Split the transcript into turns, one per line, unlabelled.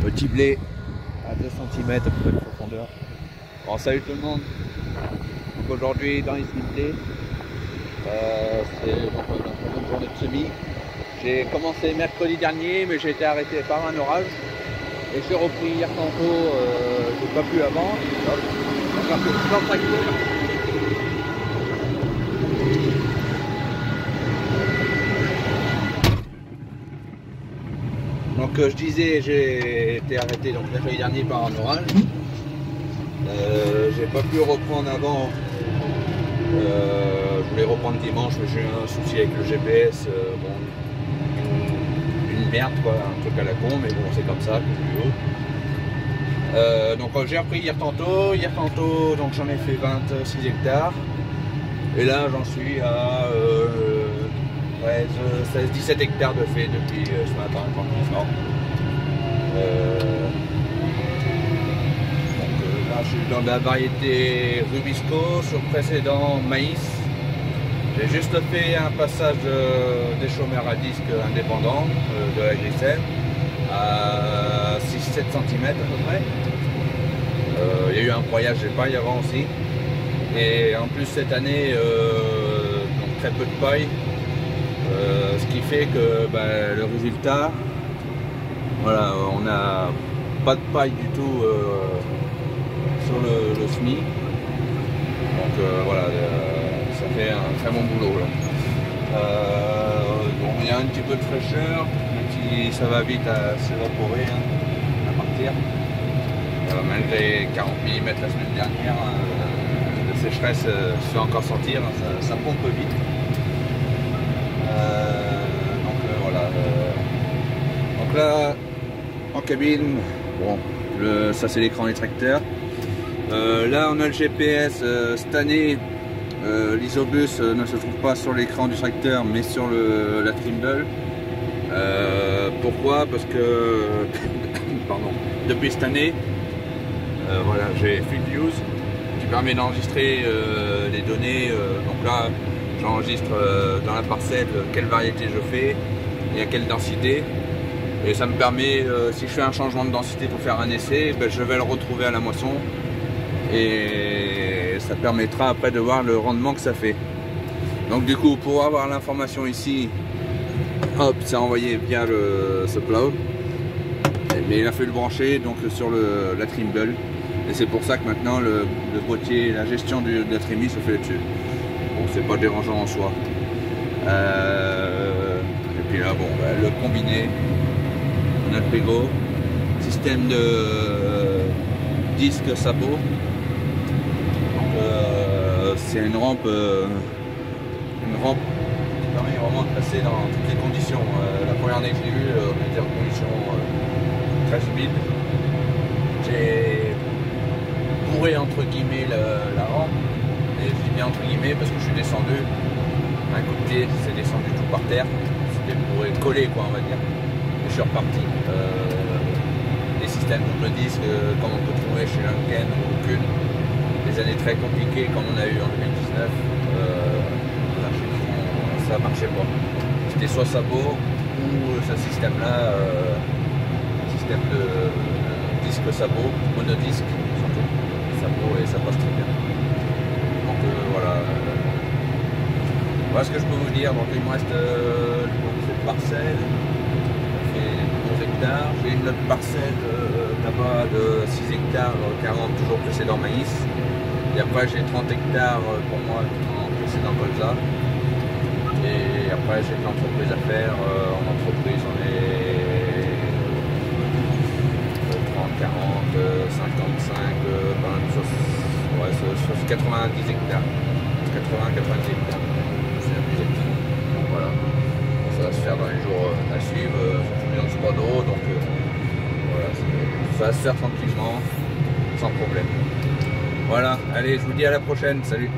Petit blé à 2 cm à peu près de profondeur. Bon, salut tout le monde. Donc aujourd'hui dans les blé, c'est donc une bonne journée de semis. J'ai commencé mercredi dernier, mais j'ai été arrêté par un orage. Et j'ai repris hier tantôt, j'ai pas pu avant. Hop, encore que dans le tracteur. Donc je disais, j'ai été arrêté donc mercredi dernier par un orage. J'ai pas pu reprendre avant. Je voulais reprendre dimanche, mais j'ai eu un souci avec le GPS. Bon, une merde quoi, un truc à la con, mais bon c'est comme ça. Donc j'ai repris hier tantôt, donc j'en ai fait 26 hectares. Et là j'en suis à 16-17 hectares de fait depuis ce matin quand on sort. Là je suis dans la variété Rubisco sur le précédent maïs. J'ai juste fait un passage des chômeurs à disque indépendants de la Griselle à 6-7 cm à peu près. Il y a eu un broyage des pailles avant aussi. Et en plus cette année, donc très peu de paille. Ce qui fait que le résultat, voilà, on n'a pas de paille du tout sur le semis. Donc voilà, ça fait un très bon boulot là. Bon, il y a un petit peu de fraîcheur, même si ça va vite à s'évaporer, hein, à partir. Malgré 40 mm la semaine dernière, la sécheresse se fait encore sentir, ça pompe vite. Voilà. Donc là, en cabine, bon, ça c'est l'écran des tracteurs. Là on a le GPS. Cette année, l'isobus ne se trouve pas sur l'écran du tracteur, mais sur la Trimble. Pourquoi? Parce que pardon, depuis cette année, voilà, j'ai Field Use qui permet d'enregistrer les données. Donc là, j'enregistre dans la parcelle quelle variété je fais et à quelle densité. Et ça me permet, si je fais un changement de densité pour faire un essai, je vais le retrouver à la moisson. Et ça permettra après de voir le rendement que ça fait. Donc du coup, pour avoir l'information ici, hop, c'est envoyé via ce cloud. Mais il a fait le brancher donc sur la Trimble. Et c'est pour ça que maintenant le boîtier, la gestion de la trémie se fait dessus. Bon, c'est pas dérangeant en soi. Et puis là, bon, le combiné, on a le Pego, système de disque sabot. C'est une rampe qui permet vraiment de passer dans toutes les conditions. La première année que je l'ai vue, on était en conditions très humides. J'ai bourré entre guillemets la rampe, et je dis bien entre guillemets parce que je suis descendu. Un coup de pied, c'est descendu tout par terre. C'était bourré, collé quoi, on va dire. Et je suis reparti. Les systèmes double disque, comme on peut trouver chez Lincoln ou aucune. Des années très compliquées comme on a eu en 2019, ça marchait pas. C'était soit sabot ou ce système là, système de disque sabot, monodisque surtout, sabot, et ça passe très bien. Donc voilà. Voilà ce que je peux vous dire. Donc il me reste cette parcelle, ça fait 11 hectares. J'ai une autre parcelle là-bas de 6 hectares 40, toujours précédent maïs. Et après j'ai 30 hectares pour moi en précédent colza. Et après j'ai plein d'entreprises à faire. En entreprise on est 30, 40, 55, 20, ouais, 90 hectares. 80-90 hectares. C'est abusé. Donc voilà. Ça va se faire dans les jours à suivre. Ça fait pas d'eau, donc voilà, ça va se faire tranquillement, sans problème. Voilà, allez, je vous dis à la prochaine, salut.